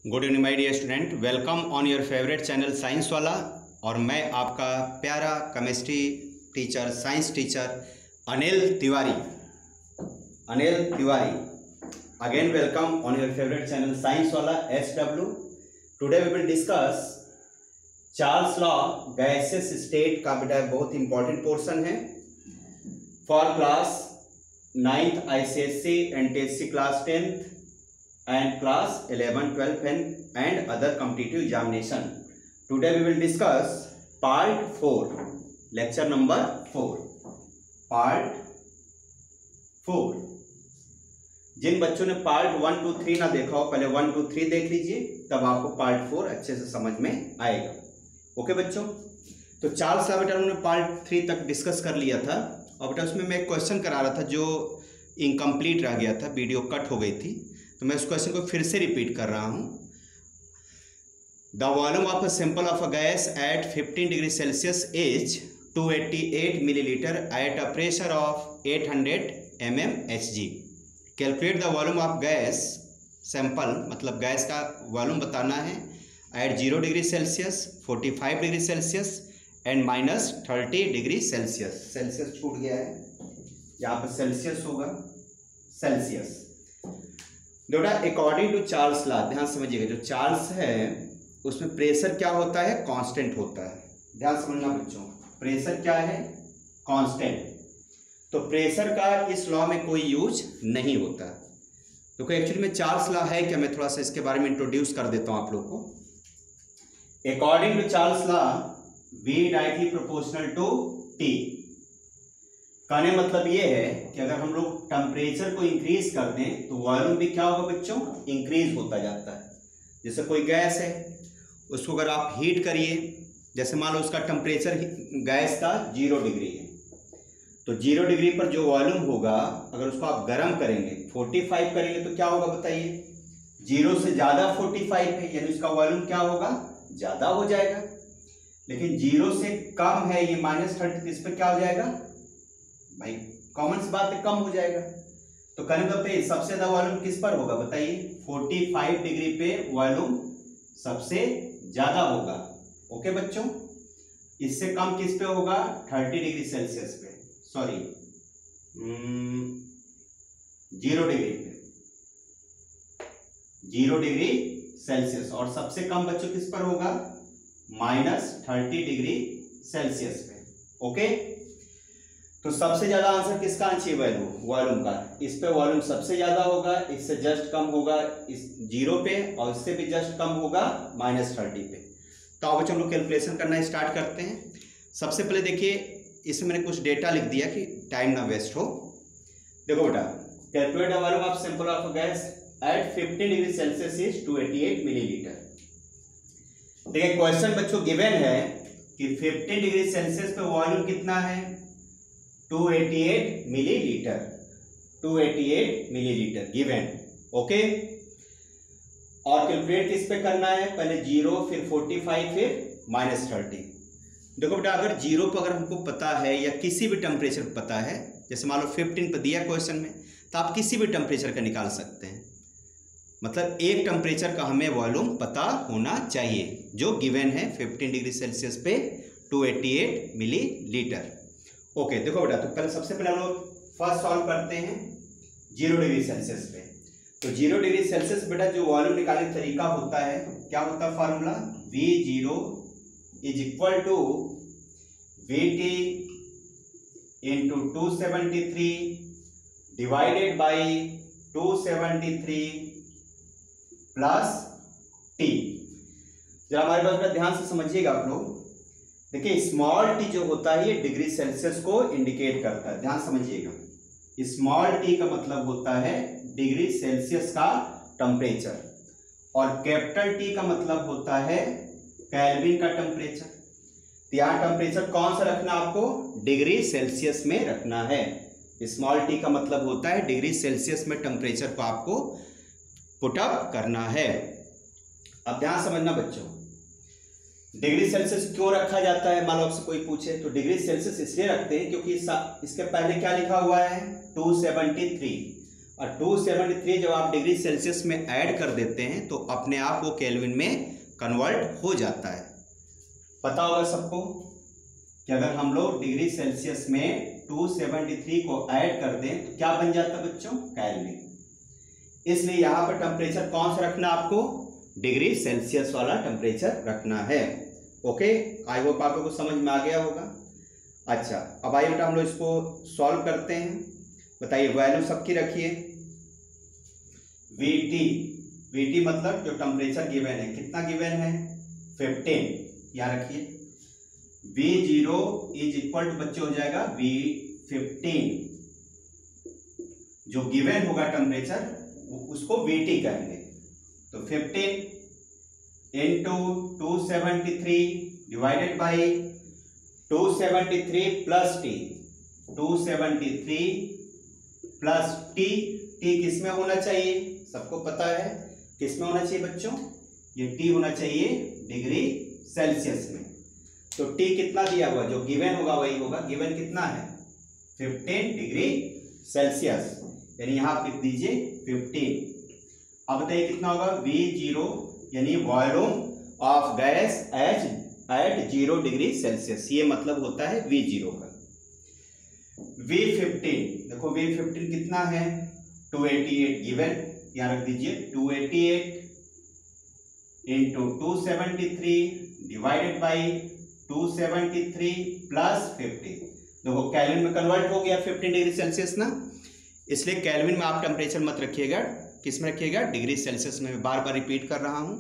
Good evening my dear student, welcome on your favourite channel science वाला। और मैं आपका प्यारा chemistry teacher, science teacher Anil Tiwari again welcome on your favourite channel science वाला SW। Today we will discuss Charles law gases state का बेटा बहुत important portion है for class 9th ICSE and TSC class 10th and class 11, 12 and other competitive examination. Today we will discuss part 4, lecture number 4, part 4। जिन बच्चों ने part 1, 2, 3 ना देखा हो, पहले 1, 2, 3 देख लीजिए, तब आपको पार्ट 4 अच्छे से समझ में आएगा। ओके बच्चों, तो चार्ल्स लॉ बेटा उन्होंने पार्ट 3 तक डिस्कस कर लिया था और बेटा उसमें मैं एक क्वेश्चन करा रहा था जो इनकम्प्लीट रह गया था, वीडियो कट हो गई थी, तो मैं उस क्वेश्चन को फिर से रिपीट कर रहा हूं। The volume of a sample of a gas at 15 degree Celsius is 288 millilitre at a pressure of 800 mmHg। Calculate the volume of gas sample, मतलब गैस का वॉल्यूम बताना है at 0 degree Celsius, 45 degree Celsius and -30 degree Celsius. Celsius छूट गया है, यहाँ पर Celsius होगा, सेल्सियस। बेटा अकॉर्डिंग टू चार्ल्स लॉ, ध्यान समझिएगा, जो चार्ल्स है उसमें प्रेशर क्या होता है, कांस्टेंट होता है। ध्यान समझना बच्चों, प्रेशर क्या है, कांस्टेंट। तो प्रेशर का इस लॉ में कोई यूज नहीं होता। तो कोई एक्चुअली में चार्ल्स लॉ है क्या, मैं थोड़ा सा इसके बारे में इंट्रोड्यूस कर देता हूं आप लोग को। According to Charles law V directly proportional to T। कहने मतलब ये है कि अगर हम लोग टेम्परेचर को इंक्रीज कर दें तो वॉल्यूम भी क्या होगा बच्चों, इंक्रीज होता जाता है। जैसे कोई गैस है, उसको अगर आप हीट करिए, जैसे मान लो उसका टेम्परेचर गैस का 0 डिग्री है, तो 0 डिग्री पर जो वॉल्यूम होगा अगर उसको आप गर्म करेंगे, 45 करेंगे, तो क्या होगा बताइए, 0 से ज़्यादा 45 है, यानी उसका वॉल्यूम क्या होगा, ज़्यादा हो जाएगा। लेकिन 0 से कम है, ये -30, इस पर क्या हो जाएगा भाई, कॉमन सी बात है, कम हो जाएगा। तो कहने तो पे सबसे ज्यादा वॉल्यूम किस पर होगा बताइए, 45 डिग्री पे वॉल्यूम सबसे ज्यादा होगा। ओके बच्चों, इससे कम किस पे होगा, 30 डिग्री सेल्सियस पे, सॉरी 0 डिग्री पे, 0 डिग्री सेल्सियस। और सबसे कम बच्चों किस पर होगा, -30 डिग्री सेल्सियस पे। ओके, तो सबसे ज्यादा आंसर किसका आना चाहिए, वॉल्यूम का। इस पे वॉल्यूम सबसे ज्यादा होगा, इससे जस्ट कम होगा इस 0 पे, और इससे भी जस्ट कम होगा -30 पे। तो अब बच्चों हम लोग कैलकुलेशन करना स्टार्ट करते हैं। सबसे पहले देखिए, इसमें मैंने कुछ डेटा लिख दिया कि टाइम ना वेस्ट हो। देखो बेटा, calculate the volume of sample of gas at 15 degree Celsius is 288 millilitre. देखिए क्वेश्चन बच्चों गिवन है कि 15 डिग्री सेल्सियस पे वॉल्यूम कितना है, 288 मिलीलीटर, 288 मिलीलीटर गिवन। ओके, और कैलकुलेट किस पे करना है, पहले 0, फिर 45, फिर -30। देखो बेटा, अगर 0 पर अगर हमको पता है या किसी भी टेम्परेचर पर पता है, जैसे मान लो 15 पर दिया क्वेश्चन में, तो आप किसी भी टेम्परेचर का निकाल सकते हैं। मतलब एक टेम्परेचर का हमें वॉल्यूम पता होना चाहिए जो गिवन है 15 डिग्री सेल्सियस पे 288 मिलीलीटर। ओके, देखो बेटा, तो पहले सबसे पहले हम लोग फर्स्ट सॉल्व करते हैं 0 डिग्री सेल्सियस पे। तो 0 डिग्री सेल्सियस बेटा जो वॉल्यूम निकालने का तरीका होता है, क्या होता है formula, V0 is equal to VT into 273 divided by 273 plus T। जरा हमारे पास ध्यान से समझिएगा आप लोग। देखिए स्मॉल टी जो होता है ये डिग्री सेल्सियस को इंडिकेट करता है, ध्यान समझिएगा। स्मॉल टी का मतलब होता है डिग्री सेल्सियस का टेम्परेचर, और कैपिटल टी का मतलब होता है केल्विन का टेम्परेचर। तो यहाँ टेम्परेचर कौन सा रखना आपको, डिग्री सेल्सियस में रखना है। स्मॉल टी का मतलब होता है डिग्री सेल्सियस में टेम्परेचर को आपको पुटअप करना है। अब ध्यान समझना बच्चों, डिग्री सेल्सियस क्यों रखा जाता है, मान लो आपसे कोई पूछे, तो डिग्री सेल्सियस इसलिए रखते हैं क्योंकि इसके पहले क्या लिखा हुआ है, 273, और 273 जब आप डिग्री सेल्सियस में ऐड कर देते हैं तो अपने आप वो केल्विन में कन्वर्ट हो जाता है। पता होगा सबको कि अगर हम लोग डिग्री सेल्सियस में 273 को ऐड कर दें तो क्या बन जाता है बच्चों, केल्विन। इसलिए यहाँ पर टेम्परेचर कौन सा रखना है आपको, डिग्री सेल्सियस वाला टेम्परेचर रखना है। ओके, आई होप आप लोगों को समझ में आ गया होगा। अच्छा, अब आइए बेटा हम लोग इसको सॉल्व करते हैं। बताइए वैल्यू सबकी रखिए। वीटी मतलब जो टेम्परेचर गिवन है, कितना गिवन है, 15। यहाँ रखिए V0 इज इक्वल टू बच्चे हो जाएगा V15। जो गिवन होगा टेम्परेचर उसको VT कहेंगे। तो 15 into 273 divided by 273 plus T, 273 plus T. T किस में होना चाहिए, सबको पता है किस में होना चाहिए बच्चों, ये टी होना चाहिए डिग्री सेल्सियस में। तो टी कितना दिया हुआ, जो गिवन होगा वही होगा। गिवन कितना है, 15 डिग्री सेल्सियस, यानी यहां आप लिख दीजिए 15। अब बताइए कितना होगा, V0 यानी volume of gas at 0 degree Celsius, ये मतलब होता है V0 का। V15 देखो, V15 कितना है, 288 गिवन, यहाँ रख दीजिए 288 इंटू 273 डिवाइडेड बाई 273 प्लस 50। देखो केल्विन में कन्वर्ट हो गया 15 डिग्री सेल्सियस ना, इसलिए केल्विन में आप टेम्परेचर मत रखिएगा, किस में रखिएगा, डिग्री सेल्सियस में। बार बार रिपीट कर रहा हूं।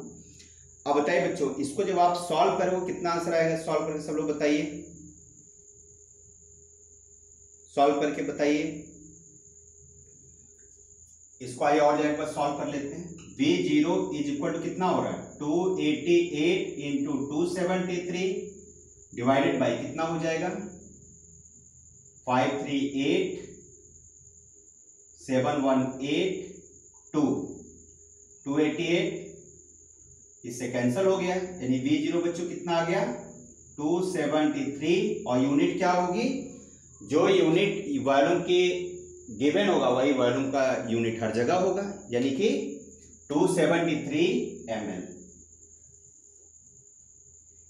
अब बताइए बच्चों, इसको जब आप सॉल्व करोगे कितना आंसर आएगा, सॉल्व करके सब लोग बताइए, सॉल्व करके बताइए। इसको आइए और एक बार सॉल्व कर लेते हैं। V0 इज इक्वल टू कितना हो रहा है, 288 इंटू 273 डिवाइडेड बाई कितना हो जाएगा, 538 718 288 इससे कैंसिल हो गया, यानी V0 बच्चों कितना आ गया, 273। और यूनिट क्या होगी, जो यूनिट वॉल्यूम की गिवन होगा वही वॉल्यूम का यूनिट हर जगह होगा, यानी कि 273 ml।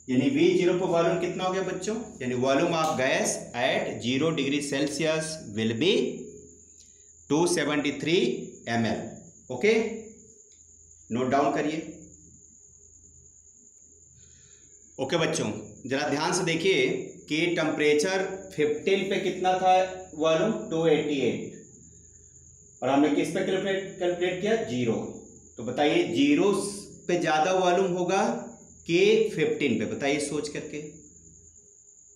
यानी V0 पर वॉल्यूम कितना हो गया बच्चों, यानी volume of gas at 0 degree Celsius will be 273 ml। Okay, note down करिए। ओके बच्चों, जरा ध्यान से देखिए कि टेम्परेचर 15 पे कितना था वॉल्यूम, 288, और हमने किस पे कैलकुलेट किया, 0। तो बताइए 0 पे ज्यादा वॉल्यूम होगा कि 15 पे, बताइए सोच करके।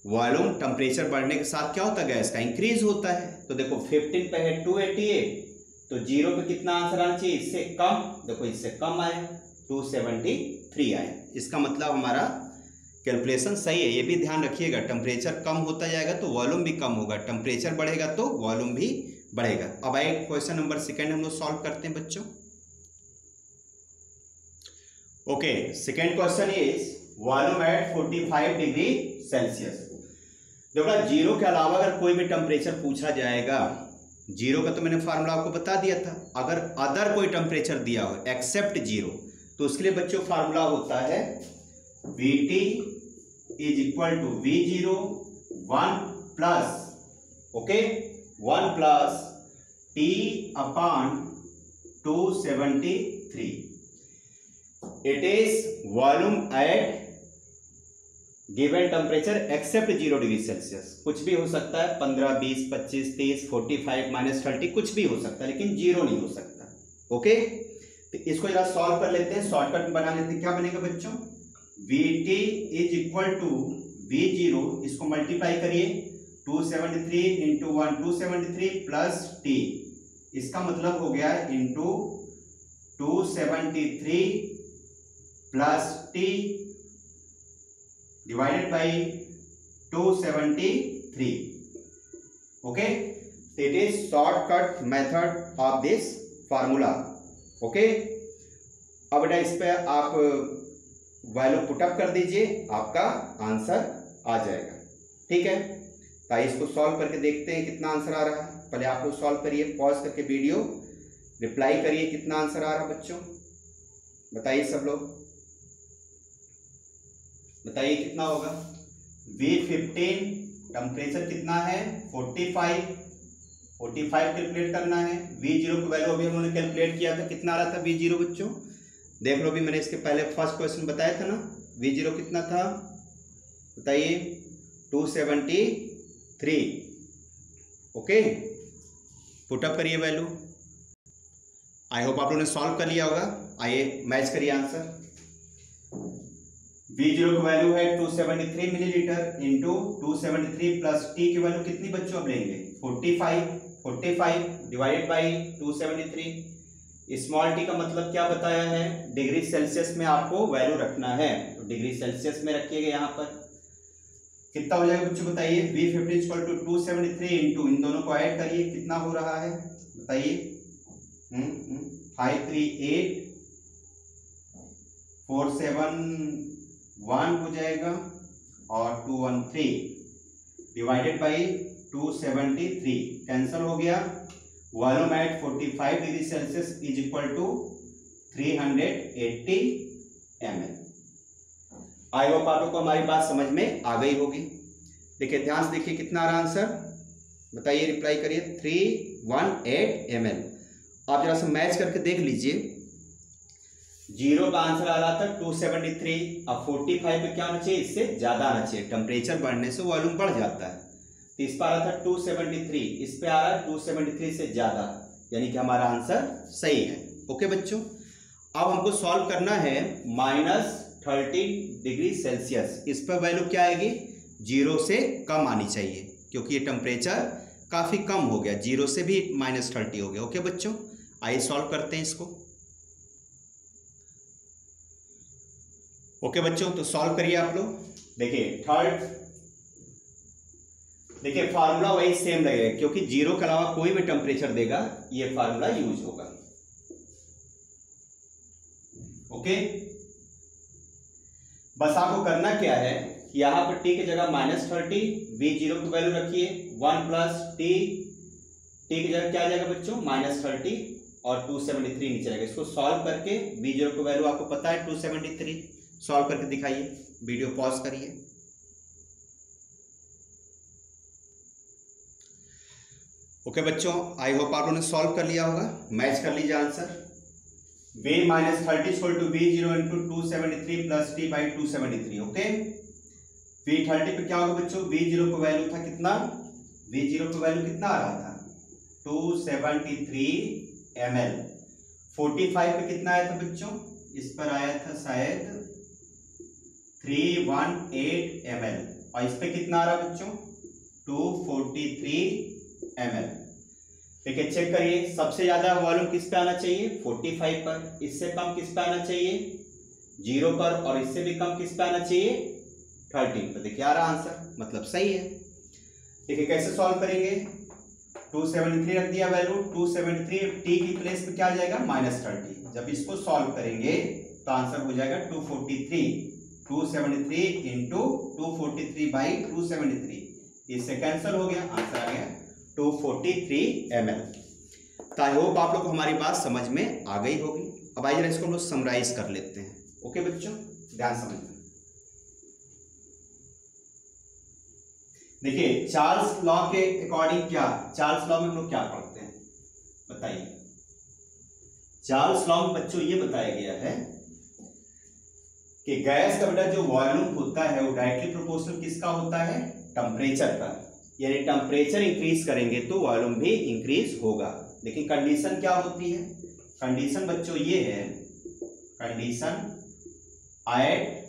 वॉल्यूम टेम्परेचर बढ़ने के साथ क्या होता है, गैस का इंक्रीज होता है। तो देखो 15 पे है 288, तो 0 पे कितना आंसर आना चाहिए, इससे कम। देखो इससे कम आया, 273 आया। इसका मतलब हमारा कैलकुलेशन सही है। ये भी ध्यान रखिएगा, टेम्परेचर कम होता जाएगा तो वॉल्यूम भी कम होगा, टेम्परेचर बढ़ेगा तो वॉल्यूम भी बढ़ेगा। अब आइए क्वेश्चन नंबर 2 हम लोग सॉल्व करते हैं बच्चों। Okay, second question is volume at 45 degree Celsius. देखो 0 के अलावा अगर कोई भी टेम्परेचर पूछा जाएगा, 0 का तो मैंने फार्मूला आपको बता दिया था, अगर अदर कोई टेम्परेचर दिया हो एक्सेप्ट 0, तो उसके लिए बच्चों फार्मूला होता है VT is equal to V0 1 plus, okay, 1 plus T upon 273। It is volume at given temperature except 0 degree Celsius. कुछ भी हो सकता है, 15, 20, 25, 30, 45, -30, कुछ भी हो सकता है, लेकिन 0 नहीं हो सकता। ओके, तो इसको जरा सॉल्व कर लेते हैं, शॉर्टकट में बना लेते हैं। क्या बनेगा बच्चों, VT is equal to V0, इसको मल्टीप्लाई करिए, 273 इंटू 1 273 प्लस T, इसका मतलब हो गया into 273 plus T divided by 273। Okay, it is shortcut method of this formula. Okay, अब बेटा इस पे आप वैल्यू पुटअप कर दीजिए, आपका आंसर आ जाएगा। ठीक है, तो इसको सॉल्व करके देखते हैं कितना आंसर आ रहा है। पहले आप लोग सॉल्व करिए, पॉज करके वीडियो रिप्लाई करिए कितना आंसर आ रहा बच्चों, बताइए सब लोग, बताइए कितना होगा। V15 टेम्परेचर कितना है 45 कैलकुलेट करना है। V0 की वैल्यू अभी हमने कैलकुलेट किया था, कितना आ रहा था V0 बच्चों, देख लो, अभी मैंने इसके पहले फर्स्ट क्वेश्चन बताया था ना, V0 कितना था बताइए 273। ओके, पुटअप करिए वैल्यू। आई होप आप लोगों ने सॉल्व कर लिया होगा। आइए मैच करिए आंसर। V0 की वैल्यू है 273 मिलीलीटर इंटू 273 प्लस टी की वैल्यू कितनी बच्चों अब लेंगे 45 डिवाइडेड बाई 273। स्मॉल टी का मतलब क्या बताया है, डिग्री सेल्सियस में आपको वैल्यू रखना है, तो डिग्री सेल्सियस में रखिएगा यहाँ पर। कितना हो जाएगा बच्चों बताइए, V15 इक्वल टू 273 इंटू इन दोनों को ऐड करिए, कितना हो रहा है बताइए, 538 471 हो जाएगा और 213 डिवाइडेड बाई 273 कैंसल हो गया। Volume at 45 degree Celsius is equal to 380 ml। I hope आप लोग को हमारी बात समझ में आ गई होगी। देखिए ध्यान से देखिए कितना आ रहा आंसर, बताइए, रिप्लाई करिए 318 ml। आप जरा सा मैच करके देख लीजिए, 0 का आंसर आ रहा था 273, अब 45 पे क्या होना चाहिए, इससे ज्यादा आना चाहिए, टेम्परेचर बढ़ने से वॉल्यूम बढ़ जाता है। तो इस पर आ रहा था 273, इस पे आ रहा है 273 से ज्यादा, यानी कि हमारा आंसर सही है। ओके बच्चों, अब हमको सॉल्व करना है -30 डिग्री सेल्सियस, इस पर वैल्यू क्या आएगी, 0 से कम आनी चाहिए, क्योंकि ये टेम्परेचर काफी कम हो गया, 0 से भी -30 हो गया। ओके बच्चों, आइए सॉल्व करते हैं इसको। ओके बच्चों, तो सॉल्व करिए आप लोग। देखिए फार्मूला वही सेम लगेगा, क्योंकि 0 के अलावा कोई भी टेम्परेचर देगा ये फार्मूला यूज होगा। ओके, बस आपको करना क्या है, यहां पर टी की जगह -30, V0 की वैल्यू रखिए 1 प्लस टी की जगह क्या आ जाएगा बच्चों -30 और 273 नीचे रहेगा। इसको सॉल्व करके V0 की वैल्यू आपको पता है 273, सॉल्व करके दिखाइए, वीडियो पॉज करिए। ओके बच्चों, आई होप आप लोगों ने सॉल्व कर लिया होगा। मैच कर लीजिए answer. V -30 equal to V0 into 273 plus T by 273। Okay, V30 पे क्या होगा बच्चों, V0 को वैल्यू था कितना, V0 को वैल्यू कितना आ रहा था 273 ml। 45 पे कितना आया था बच्चों, इस पर आया था शायद 318 ml, और इस पे कितना आ रहा बच्चों 243 ml। देखिए चेक करिए, सबसे ज्यादा वॉल्यूम किस पे आना चाहिए 45 पर, इससे कम किस पे आना चाहिए 0 पर, और इससे भी कम किस पे आना चाहिए 13 पर। देखिए आ रहा आंसर, मतलब सही है। देखिए कैसे सॉल्व करेंगे, 273 रख दिया वैल्यू, 273 टी की प्लेस पे क्या आ जाएगा -30। जब इसको सॉल्व करेंगे तो आंसर हो जाएगा 273 इंटू 243 बाई 273, इससे कैंसिल हो गया, आंसर आ गया 243 ml। तो आई होप आप लोग को हमारी बात समझ में आ गई होगी। अब आइए इसको हम लोग समराइज कर लेते हैं। ओके बच्चों, ध्यान समझना। देखिए चार्ल्स लॉ के अकॉर्डिंग क्या, चार्ल्स लॉ में हम लोग क्या पढ़ते हैं बताइए। चार्ल्स लॉ में बच्चों ये बताया गया है कि गैस का बेटा जो वॉल्यूम होता है वो डायरेक्टली प्रोपोर्शनल किसका होता है, टेम्परेचर का, यानी टेम्परेचर इंक्रीज करेंगे तो वॉल्यूम भी इंक्रीज होगा। लेकिन कंडीशन क्या होती है, कंडीशन बच्चों ये है, कंडीशन एट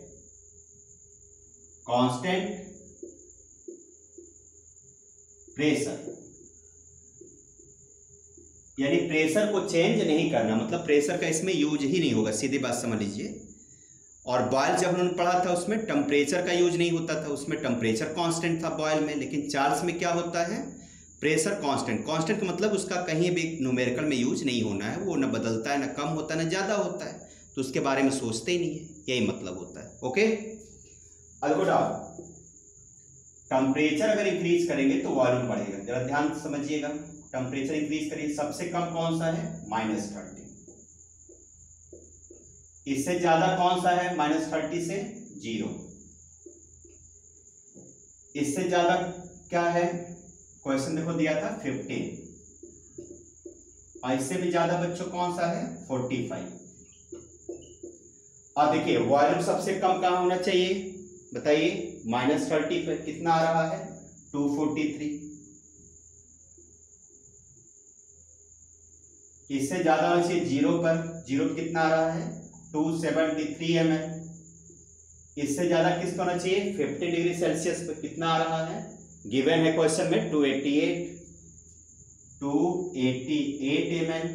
कांस्टेंट प्रेशर, यानी प्रेशर को चेंज नहीं करना, मतलब प्रेशर का इसमें यूज ही नहीं होगा, सीधी बात समझ लीजिए। और बॉयल जब उन्होंने पढ़ा था उसमें टेम्परेचर का यूज नहीं होता था, उसमें टेम्परेचर कांस्टेंट था बॉयल में। लेकिन चार्ल्स में क्या होता है, प्रेशर कांस्टेंट, कांस्टेंट का मतलब उसका कहीं भी न्यूमेरिकल में यूज नहीं होना है, वो न बदलता है, न कम होता है, न ज़्यादा होता है, तो उसके बारे में सोचते ही नहीं है, यही मतलब होता है। ओके, अलगुडा टेम्परेचर अगर इंक्रीज करेंगे तो वॉल्यूम बढ़ेगा, जरा ध्यान से समझिएगा। टेम्परेचर इंक्रीज करिए। सबसे कम कौन सा है? -30। इससे ज्यादा कौन सा है? -30 से 0। इससे ज्यादा क्या है? क्वेश्चन देखो दिया था 15। और इससे भी ज्यादा बच्चों कौन सा है? 45। और देखिए वॉल्यूम सबसे कम कहां होना चाहिए बताइए? -30 पे कितना आ रहा है? 243। इससे ज्यादा होना चाहिए 0 पर। 0 पे कितना आ रहा है? 273 ml। इससे ज्यादा किसको होना चाहिए? 15 डिग्री सेल्सियस पर कितना आ रहा है? गिवन है क्वेश्चन में 288 ml।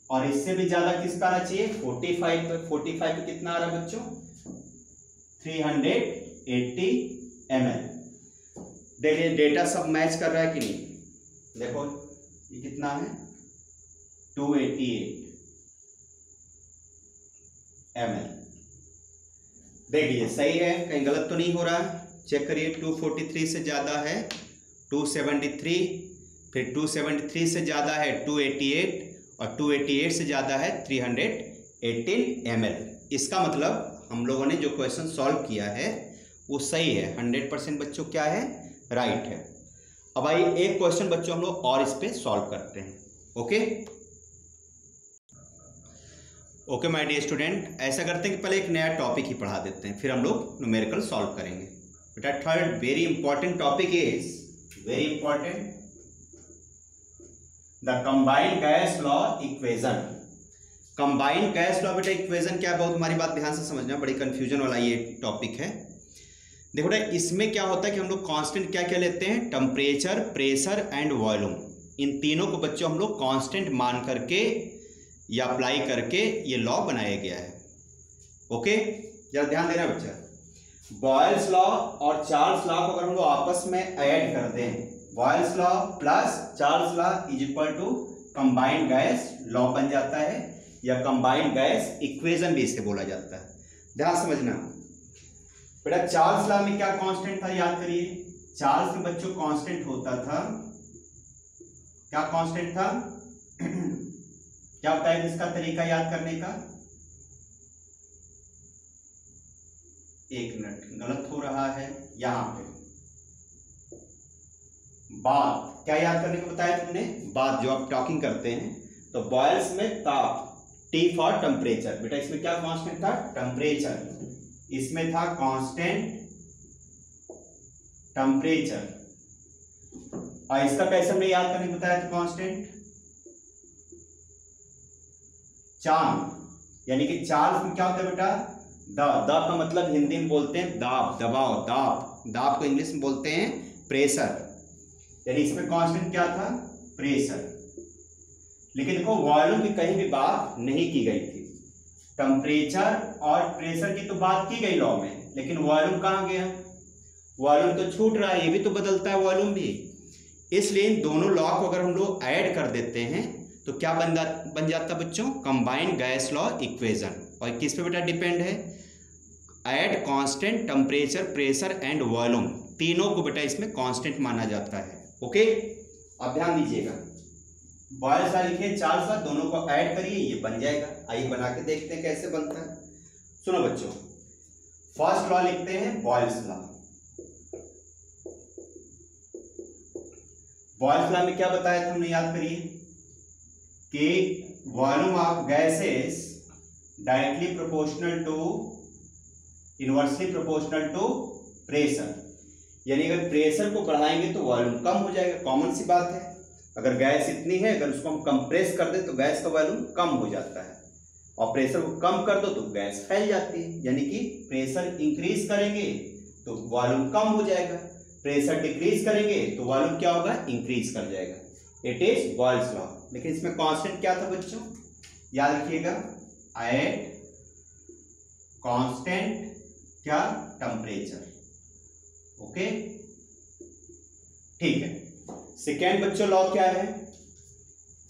और इससे भी ज्यादा किसका आना चाहिए? 45 पे। 45 पे कितना आ रहा है बच्चों? 380 ml। देखिए डेटा सब मैच कर रहा है कि नहीं? देखो ये कितना है? 288 ml। देखिए सही है, कहीं गलत तो नहीं हो रहा है? चेक करिए। 243 से ज्यादा है 273, फिर 273 से ज्यादा है 288, और 288 से ज्यादा है 318 ml। इसका मतलब हम लोगों ने जो क्वेश्चन सॉल्व किया है वो सही है। 100% बच्चों क्या है? राइट है। अब आइए एक क्वेश्चन बच्चों हम लोग और इस पे सॉल्व करते हैं। Okay okay my dear student, ऐसा करते हैं कि पहले एक नया टॉपिक ही पढ़ा देते हैं, फिर हम लोग न्यूमेरिकल सॉल्व करेंगे। बेटा third very important topic is very important the combined gas law equation. Combined gas law बेटा इक्वेशन क्या है? बहुत हमारी बात ध्यान से समझना, बड़ी कंफ्यूजन वाला ये टॉपिक है। देखो बेटा इसमें क्या होता है कि हम लोग कांस्टेंट क्या क्या लेते हैं? Temperature, pressure and volume. इन तीनों को बच्चों हम लोग कांस्टेंट मान करके या अप्लाई करके ये लॉ बनाया गया है। ओके जरा ध्यान देना बच्चा। बॉयल्स लॉ और चार्ल्स लॉ को अगर हम लोग आपस में ऐड कर दें, Boyle's law plus Charles law is equal to combined gas law बन जाता है, या कंबाइंड गैस इक्वेशन भी इसे बोला जाता है। ध्यान समझना बेटा। चार्ल्स लॉ में क्या कांस्टेंट था? याद करिए। चार्ल्स में बच्चों कांस्टेंट होता था, क्या कांस्टेंट था? क्या बताया इसका तरीका याद करने का? एक मिनट, गलत हो रहा है यहां पे। बात क्या याद करने को बताया तुमने? बात जो आप टॉकिंग करते हैं तो बॉयल्स में ताप, T फॉर टेम्परेचर। बेटा इसमें क्या कांस्टेंट था? टेम्परेचर। इसमें था कांस्टेंट टेम्परेचर। और इसका कैसे हमने याद करने को बताया था? Constant charm. यानी कि चार्ल्स में क्या होता है बेटा? द का मतलब हिंदी में बोलते हैं दाब, दबाव, दाब। दाब को इंग्लिश में बोलते हैं प्रेशर। यानी इसमें कांस्टेंट क्या था? प्रेशर। लेकिन देखो वॉल्यूम की कहीं भी बात नहीं की गई थी। टेम्परेचर और प्रेशर की तो बात की गई लॉ में, लेकिन वॉल्यूम कहां गया? वॉल्यूम तो छूट रहा है, ये भी तो बदलता है वॉल्यूम भी। इसलिए इन दोनों लॉ को अगर हम लोग ऐड कर देते हैं तो क्या बन जाता बच्चों? Combined gas law equation. और किस पे बेटा डिपेंड है? Add constant temperature, pressure and volume, तीनों को बेटा इसमें कांस्टेंट माना जाता है। ओके अब ध्यान दीजिएगा। बॉयल्स लॉ लिखिए, चार्ल्स लॉ, दोनों को ऐड करिए, ये बन जाएगा। आइए बना के देखते हैं कैसे बनता है। सुनो बच्चों, फर्स्ट लॉ लिखते हैं बॉयल्स लॉ। बॉयल्स लॉ में क्या बताया था हमने? याद करिए कि volume of gases directly proportional to, inversely proportional to pressure. यानी अगर प्रेशर को बढ़ाएंगे तो वॉल्यूम कम हो जाएगा, कॉमन सी बात है। अगर गैस इतनी है, अगर उसको हम कंप्रेस कर दें तो गैस का वॉल्यूम कम हो जाता है, और प्रेशर को कम कर दो तो गैस फैल जाती है। यानी कि प्रेशर इंक्रीज करेंगे तो वॉल्यूम कम हो जाएगा, प्रेशर डिक्रीज करेंगे तो वॉल्यूम क्या होगा? इंक्रीज कर जाएगा। It is Boyle's law. लेकिन इसमें कांस्टेंट क्या था बच्चों? याद रखिएगा, ऐड कांस्टेंट क्या? टेम्परेचर। ओके ठीक है। सेकेंड बच्चों लॉ क्या है?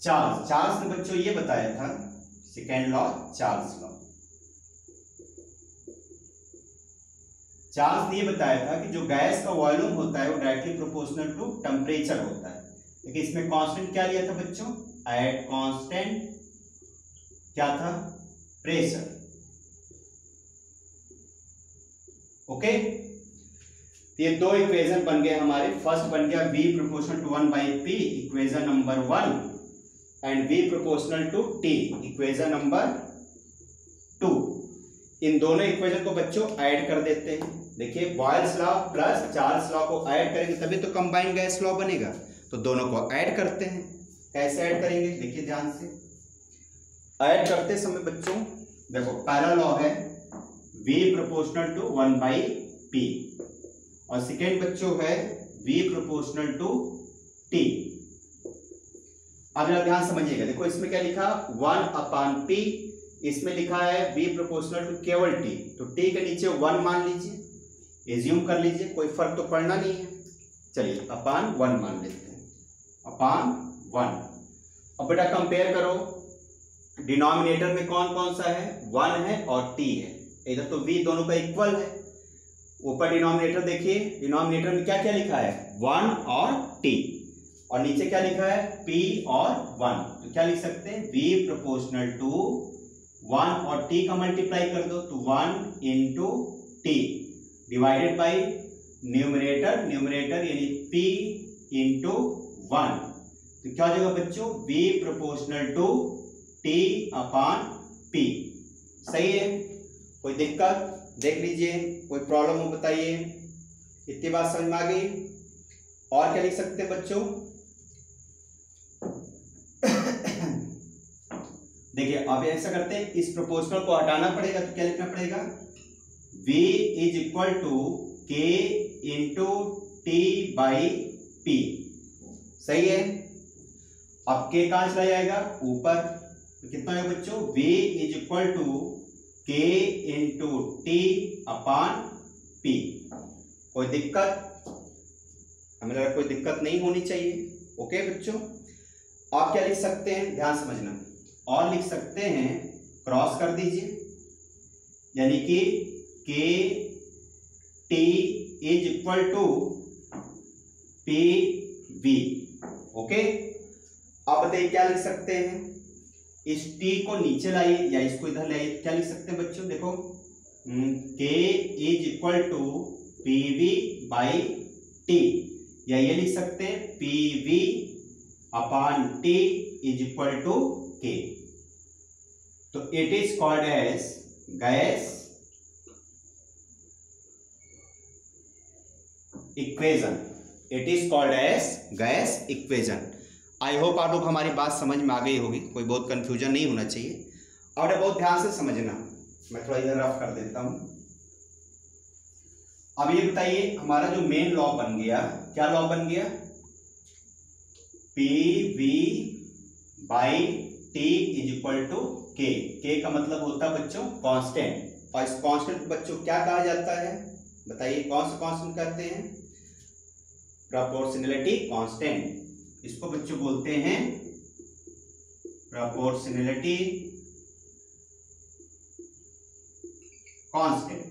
चार्ल्स ने बच्चों ये बताया था, second law Charles law. Charles ने ये बताया था कि जो गैस का वॉल्यूम होता है वो डायरेक्टली प्रोपोर्शनल टू टेम्परेचर होता है। देखिए इसमें कांस्टेंट क्या लिया था बच्चों, एट कांस्टेंट क्या था, प्रेशर। ओके, तो ये दो इक्वेशन बन गए हमारे। फर्स्ट बन गया V proportional to 1/P, equation number 1, and V proportional to T, equation number 2। इन दोनों इक्वेशन को बच्चों ऐड कर देते हैं। देखिए Boyle's law plus Charles law को ऐड करेंगे तभी तो कंबाइंड गैस लॉ बनेगा। तो दोनों को ऐड करते हैं। कैसे ऐड करेंगे, देखिए ध्यान से। ऐड करते समय बच्चों देखो पहला लॉ है V प्रोपोर्शनल टू 1/P, और सेकेंड बच्चों है V प्रोपोर्शनल टू T। अब ध्यान समझिएगा, देखो इसमें क्या लिखा 1/P, इसमें लिखा है V प्रोपोर्शनल टू केवल T, तो T के नीचे 1 मान लीजिए, एज्यूम कर लीजिए, कोई फर्क तो पड़ना नहीं है। चलिए अपान 1 मान लेते हैं, अपान 1। अब बेटा कंपेयर करो, डिनोमिनेटर में कौन कौन सा है, 1 है और T है। इधर तो V दोनों का इक्वल है। ऊपर डिनोमिनेटर देखिए, डिनोमिनेटर में क्या क्या लिखा है, 1 और T, और नीचे क्या लिखा है, P और 1। तो क्या लिख सकते हैं, V प्रोपोर्शनल टू 1 और T का मल्टीप्लाई कर दो, तो 1 into T divided by numerator, numerator यानी P इंटू 1। तो क्या हो जाएगा बच्चों, V proportional to T upon P। सही है, कोई दिक्कत देख लीजिए, कोई प्रॉब्लम हो बताइए। इतनी बात समझ में आ गई। और क्या लिख सकते हैं बच्चों, देखिए अब ऐसा करते हैं, इस प्रोपोर्शनल को हटाना पड़ेगा, तो क्या लिखना पड़ेगा, V is equal to K into T by P। सही है, अब K कहां चला जाएगा, ऊपर, तो कितना होगा बच्चों, V is equal to K into T upon P। कोई दिक्कत, हमें लगा कोई दिक्कत नहीं होनी चाहिए। ओके बच्चों, आप क्या लिख सकते हैं, ध्यान समझना, और लिख सकते हैं, क्रॉस कर दीजिए, यानी कि K T is equal to P V। Okay, अब बताइए क्या लिख सकते हैं, इस T को नीचे लाइए या इसको इधर लाइए, क्या लिख सकते हैं बच्चों, देखो K is equal to PV by T, या ये लिख सकते हैं PV upon T is equal to K। तो it is called as gas equation, it is called as gas equation. I hope आप लोग हमारी बात समझ में आ गई होगी, कोई बहुत कंफ्यूजन नहीं होना चाहिए। और बहुत ध्यान से समझना, मैं थोड़ा इधर रफ कर देता हूं। अब ये बताइए हमारा जो मेन लॉ बन गया, क्या लॉ बन गया, PV by T is equal to K। K का मतलब होता है बच्चों कांस्टेंट, और इस कांस्टेंट को बच्चों क्या कहा जाता है, बताइए कौन सा कांस्टेंट कहते हैं, प्रोपोर्शनैलिटी कांस्टेंट। इसको बच्चों बोलते हैं proportionality constant.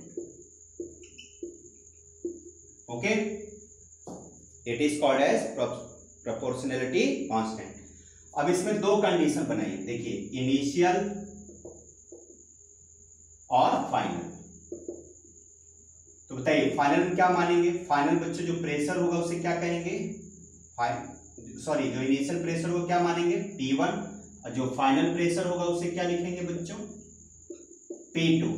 Okay, it is called as proportionality constant. अब इसमें दो कंडीशन बनाइए, देखिए इनिशियल और फाइनल। तो बताइए फाइनल में क्या मानेंगे, फाइनल बच्चों जो प्रेशर होगा उसे क्या कहेंगे, सॉरी जो इनिशियल प्रेशर होगा क्या मानेंगे, P1, और जो फाइनल प्रेशर होगा उसे क्या लिखेंगे बच्चों, P2।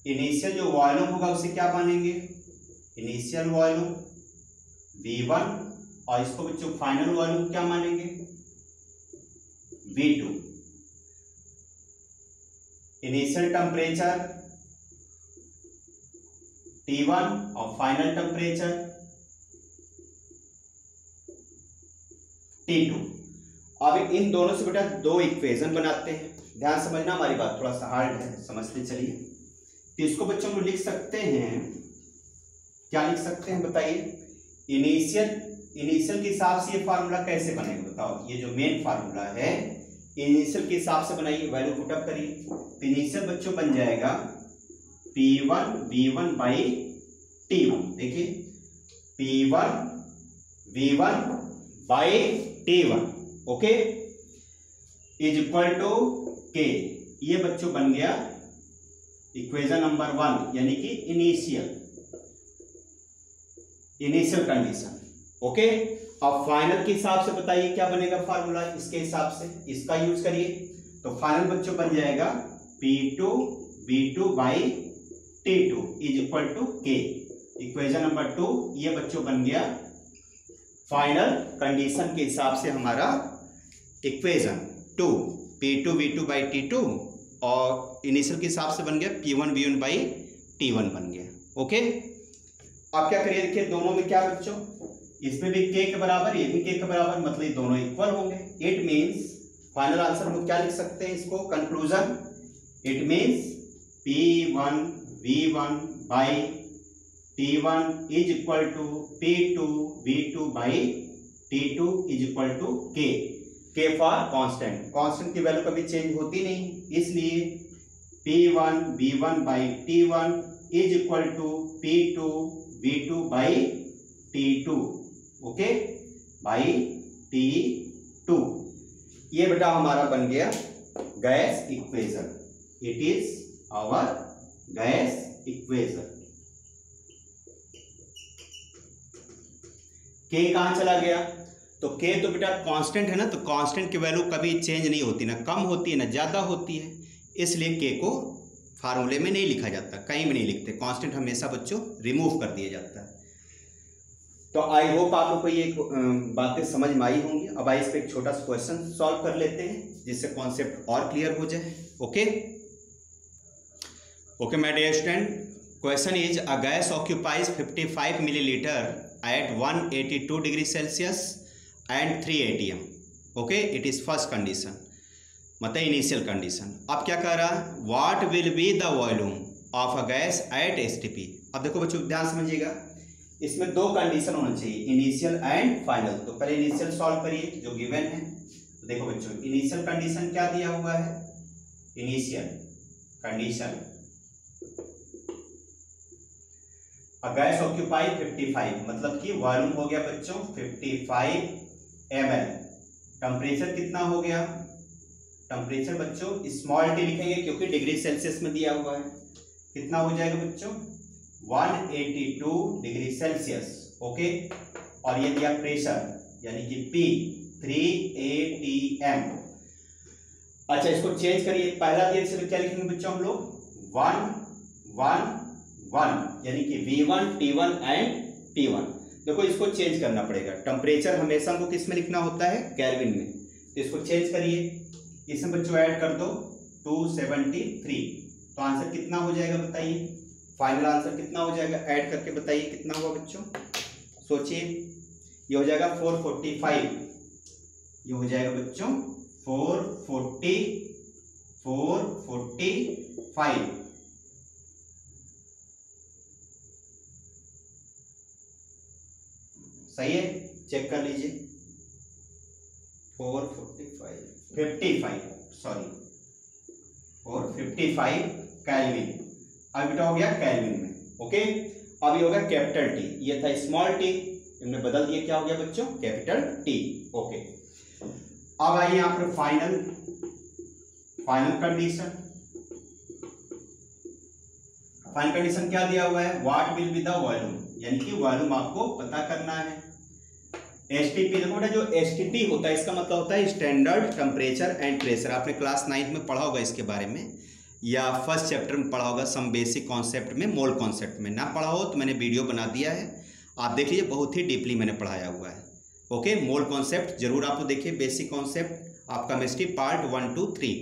इनिशियल जो वॉल्यूम होगा उसे क्या मानेंगे, इनिशियल वॉल्यूम V1, और इसको बच्चों फाइनल वॉल्यूम क्या मानेंगे, V2। इनिशियल टेम्परेचर T1 और फाइनल टेम्परेचर T2। अब इन दोनों से बेटा दो इक्वेशन बनाते हैं। ध्यान समझना, हमारी बात थोड़ा सा हार्ड है, समझते चलिए। तो इसको बच्चों को लिख सकते हैं, क्या लिख सकते हैं बताइए, इनिशियल के हिसाब से ये फार्मूला कैसे बनेगा बताओ, ये जो मेन फार्मूला है इनिशियल के हिसाब से बनाइए, वैल्यू पुटअप करिए। तो इनिशियल बच्चों बन जाएगा P1 V1 बाई T1। देखिए P1 V1 by T1, okay, is equal to K। ये बच्चों बन गया इक्वेशन नंबर 1, यानी कि इनिशियल कंडीशन, ओके। अब फाइनल के हिसाब से बताइए क्या बनेगा फार्मूला, इसके हिसाब से इसका यूज करिए। तो फाइनल बच्चों बन जाएगा P2 V2 by T2 is equal to K। Equation number 2 ये बच्चों बन गया फाइनल कंडीशन के हिसाब से हमारा equation 2, P2 V2 by T2, और इनिशियल के हिसाब से बन गया P1 V1 बाई T1 बन गया, ओके। अब क्या करिए, देखिए दोनों में क्या बच्चों, इसमें भी K के बराबर, ये भी K के बराबर, मतलब ये दोनों इक्वल होंगे। इट मीन्स फाइनल आंसर हम क्या लिख सकते हैं इसको, conclusion, it means P1 V1 by T1 is equal to P2 V2 by T2 is equal to K। K for constant, constant की वैल्यू कभी चेंज होती नहीं, इसलिए P1 V1 by T1 is equal to P2 V2 by T2, okay, by T2। ये बेटा हमारा बन गया gas equation, it is our gas equation. K कहां चला गया, तो K तो बेटा कांस्टेंट है ना, तो कांस्टेंट की वैल्यू कभी चेंज नहीं होती, ना कम होती है ना ज़्यादा होती है, इसलिए K को फार्मूले में नहीं लिखा जाता, कहीं भी नहीं लिखते, कांस्टेंट हमेशा बच्चों रिमूव कर दिया जाता है। तो आई होप आप लोग को ये बातें समझ में आई होंगी। अब आइए इस पर एक छोटा सा क्वेश्चन सॉल्व कर लेते हैं, जिससे कॉन्सेप्ट और क्लियर हो जाए, okay. Okay my dear student, question is a gas occupies 55 milliliter at 182 degree Celsius and 3 atm, okay, it is first condition, मतलब इनिशियल कंडीशन। अब क्या कह रहा है, what will be the volume of a gas at STP. अब देखो बच्चों ध्यान समझिएगा, इसमें दो कंडीशन होना चाहिए, इनिशियल एंड फाइनल। तो पहले इनिशियल सॉल्व करिए जो गिवन है। तो देखो बच्चों इनिशियल कंडीशन क्या दिया हुआ है, इनिशियल कंडीशन गैस ऑक्यूपाई 55, मतलब कि वॉल्यूम हो गया बच्चों 55 ml। टेम्परेचर कितना हो गया, टेम्परेचर बच्चों स्मॉल टी लिखेंगे क्योंकि डिग्री सेल्सियस में दिया हुआ है। कितना हो जाएगा बच्चों 182 डिग्री सेल्सियस, ओके। और ये दिया प्रेशर यानी कि P 3 atm। अच्छा इसको चेंज करिए, पहला दिया से क्या लिखेंगे बच्चों हम लोग 1 1 1, यानी कि V1 T1 एंड P1। देखो इसको चेंज करना पड़ेगा, टेम्परेचर हमेशा हमको किस में लिखना होता है, केल्विन में। तो इसको चेंज करिए, इसमें बच्चों ऐड कर दो 273। तो आंसर कितना हो जाएगा बताइए, फाइनल आंसर कितना हो जाएगा, ऐड करके बताइए कितना हुआ बच्चों, सोचिए। ये हो जाएगा 445, ये हो जाएगा बच्चों 445। सही है, चेक कर लीजिए। 455 केल्विन। अब बेटा हो गया केल्विन में, ओके। अब ये हो गया कैपिटल टी, ये था स्मॉल टी, इन्हें बदल दिया, क्या हो गया बच्चों कैपिटल टी, ओके। अब आइए यहाँ पर फाइनल कंडीशन। फाइनल कंडीशन क्या दिया हुआ है, what will be the volume, यानी कि वॉल्यूम आपको पता करना है। एसटीपी देखो बेटा, जो एसटीपी होता है इसका मतलब होता है स्टैंडर्ड टेम्परेचर एंड प्रेशर। आपने क्लास 9th में पढ़ा होगा इसके बारे में, या फर्स्ट चैप्टर में पढ़ा होगा सम बेसिक कॉन्सेप्ट में, मोल कॉन्सेप्ट में। ना पढ़ा हो तो मैंने वीडियो बना दिया है, आप देख लीजिए, बहुत ही डीपली मैंने पढ़ाया हुआ है, ओके। मोल कॉन्सेप्ट जरूर आप देखिए, बेसिक कॉन्सेप्ट आप केमिस्ट्री पार्ट 1 2 3।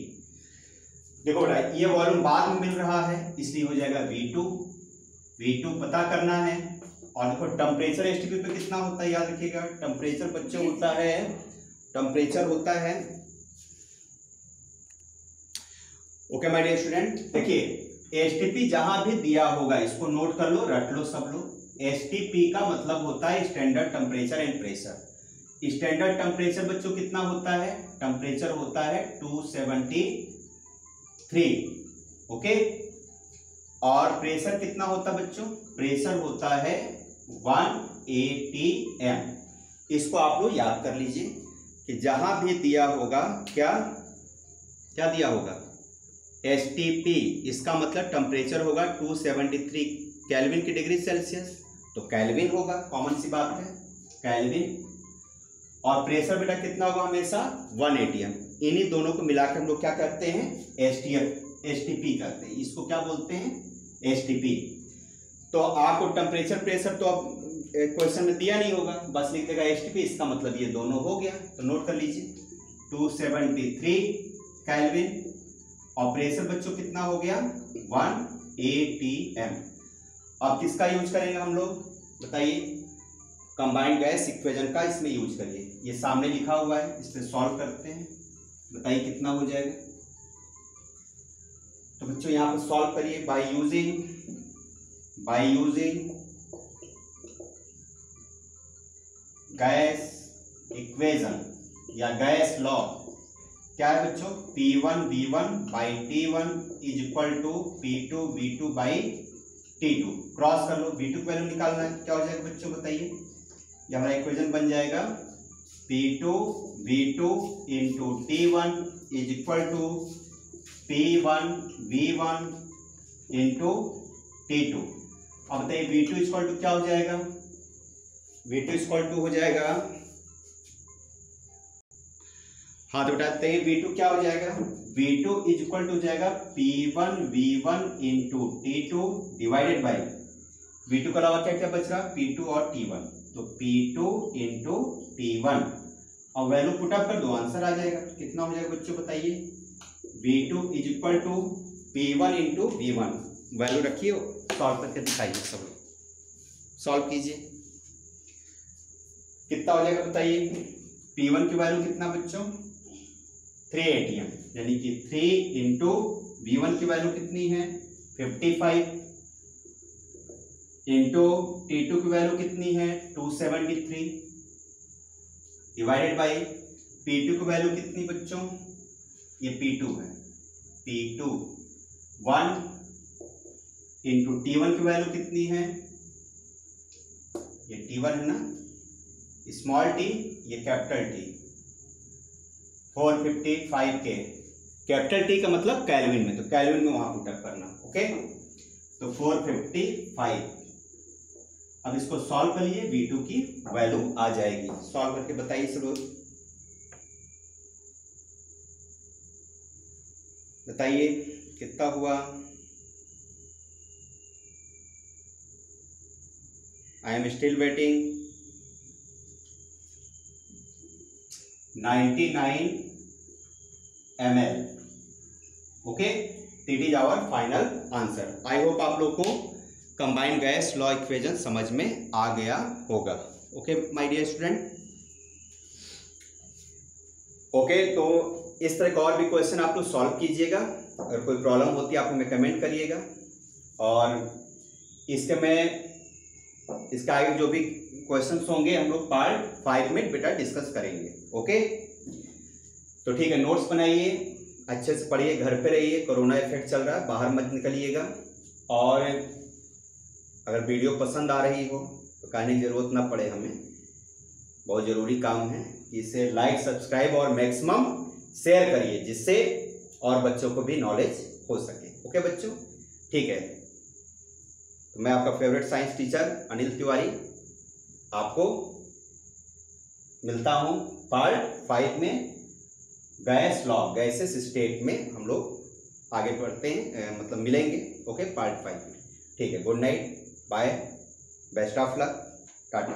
देखो बेटा ये वॉल्यूम बाद में मिल रहा है, इसलिए हो जाएगा V2 पता करना है। और देखो टेम्परेचर एसटीपी पे कितना होता है, याद रखिएगा, टेम्परेचर बच्चों होता है ओके माय डियर स्टूडेंट। देखिए एसटीपी जहां भी दिया होगा इसको नोट कर लो, रट लो सब लोग। एसटीपी का मतलब होता है standard temperature and pressure. Standard temperature बच्चों कितना होता है, टेम्परेचर होता है 273, ओके। और प्रेशर कितना होता है बच्चों, प्रेशर होता है 1 atm। इसको आप लोग याद कर लीजिए कि जहां भी दिया होगा क्या क्या दिया होगा STP, इसका मतलब टेम्परेचर होगा 273 केल्विन की डिग्री सेल्सियस, तो केल्विन होगा, कॉमन सी बात है केल्विन। और प्रेशर बेटा कितना होगा हमेशा 1 atm। इन्हीं दोनों को मिलाकर हम लोग क्या करते हैं STP करते हैं, इसको क्या बोलते हैं STP। तो आपको टेम्परेचर प्रेशर तो अब क्वेश्चन में दिया नहीं होगा, बस लिख देगा STP, इसका मतलब ये दोनों हो गया। तो नोट कर लीजिए 273 केल्विन और प्रेशर बच्चों कितना हो गया 1 atm। अब किसका यूज करेंगे हम लोग बताइए, कंबाइंड गैस इक्वेशन का इसमें यूज करिए। ये सामने लिखा हुआ है, इस पे सॉल्व करते हैं, बताइए कितना हो जाएगा। तो बच्चों यहाँ पर सॉल्व करिए बाय यूजिंग गैस इक्वेशन या गैस लॉ। क्या है बच्चों P1V1 by T1 is equal to P2V2 by T2। Cross कर लो, V2 की वैल्यू निकालना है, क्या हो जाएगा बच्चों बताइए। ये हमारा इक्वेशन बन जाएगा P2V2 into T1 is equal to P1V1 into T2। अब बताइए V2 इक्वल टू क्या हो जाएगा, V2 इक्वल टू हो जाएगा, हाँ तो बताते हैं V2 क्या हो जाएगा, V2 इज इक्वल टू हो जाएगा P1V1 into T2 divided by V2 के अलावा क्या क्या बच रहा P2 और T1, तो P2 इंटू T1 और वैल्यू पुट अप कर दो, आंसर आ जाएगा। कितना हो जाएगा बच्चों बताइए, V2 is equal to P1 into V1, value रखिए, सॉल्व करके दिखाइए, सब लोग सॉल्व कीजिए, कितना हो जाएगा बताइए। P1 की वैल्यू कितना बच्चों 3 atm, यानी कि 3 इंटू V1 की वैल्यू कितनी है 55 इंटू T2 की वैल्यू कितनी है 273 डिवाइडेड बाई P2 की वैल्यू कितनी बच्चों, ये P2 है, P2 1 इंटू T1 की वैल्यू कितनी है, ये T1 है ना, स्मॉल टी ये कैपिटल टी, 455 के, कैपिटल टी का मतलब केल्विन में, तो केल्विन में वहां पुट अप करना, ओके। तो 455, अब इसको सॉल्व करिए, V2 की वैल्यू आ जाएगी, सॉल्व करके बताइए सब लोग, बताइए कितना हुआ। I am still waiting. 99 ml, okay, that is our final answer. I hope आप लोग को कंबाइंड गैस लॉ इक्वेशन समझ में आ गया होगा, okay my dear student. Okay, तो इस तरह का और भी क्वेश्चन आप लोग सॉल्व कीजिएगा, अगर कोई प्रॉब्लम होती है आप हमें कमेंट करिएगा, और इसके आगे जो भी क्वेश्चंस होंगे हम लोग पार्ट 5 में बेटा डिस्कस करेंगे, ओके। तो ठीक है, नोट्स बनाइए, अच्छे से पढ़िए, घर पे रहिए, कोरोना इफेक्ट चल रहा है, बाहर मत निकलिएगा, और अगर वीडियो पसंद आ रही हो तो कहने की ज़रूरत ना पड़े, हमें बहुत ज़रूरी काम है कि इसे लाइक सब्सक्राइब और मैक्सिमम शेयर करिए, जिससे और बच्चों को भी नॉलेज हो सके, ओके बच्चों, ठीक है। तो मैं आपका favourite science teacher Anil Tiwari आपको मिलता हूँ पार्ट 5 में, गैस लॉ, गैसेस स्टेट में हम लोग आगे बढ़ते हैं, मतलब मिलेंगे, ओके पार्ट 5 में, ठीक है। Good night, bye, best of luck, Tata.